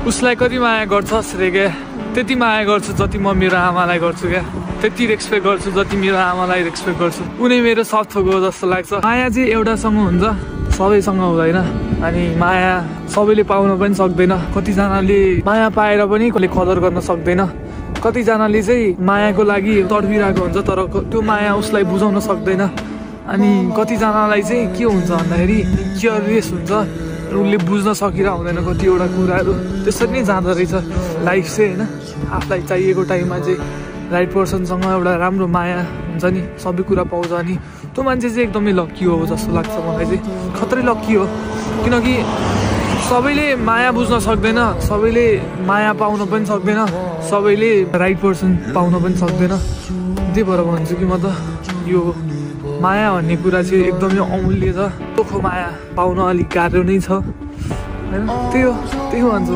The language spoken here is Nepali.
उसलाई कति माया गर्छस् रे क्या, त्यति माया गर्छु जति म मेरो आमालाई गर्छु क्या, त्यति रेस्पेक्ट गर्छु जति मेरो आमालाई रेस्पेक्ट गर्छु। उनी मेरो सब थोक हो जस्तो लाग्छ। माया चाहिँ एउटासँग हुन्छ, सबैसँग हुँदैन। अनि माया सबैले पाउन पनि सक्दैन। कतिजनाले माया पाएर पनि कसले कदर गर्न सक्दैन। कतिजनाले चाहिँ मायाको लागि तडपिरहेको हुन्छ तर त्यो माया उसलाई बुझाउन सक्दैन। अनि कतिजनालाई चाहिँ के हुन्छ भन्दाखेरि क्युरियस हुन्छ, उसले बुझ्न सकिरहेको हुँदैन कतिवटा कुराहरू। त्यसरी नै जाँदो रहेछ लाइफ चाहिँ होइन। आफूलाई चाहिएको टाइममा चाहिँ राइट पर्सनसँग एउटा राम्रो माया हुन्छ नि, सबै कुरा पाउँछ नि, त्यो मान्छे चाहिँ एकदमै लक्की हो जस्तो लाग्छ मलाई चाहिँ। खत्रै लक्की हो, किनकि सबैले माया बुझ्न सक्दैन, सबैले माया पाउन पनि सक्दैन, सबैले राइट पर्सन पाउन पनि सक्दैन। त्यही भएर भन्छु कि म त यो माया भन्ने कुरा चाहिँ एकदमै अमूल्य छ। चोखो माया पाउन अलिक गाह्रो नै छ होइन। त्यही हो भन्छु म।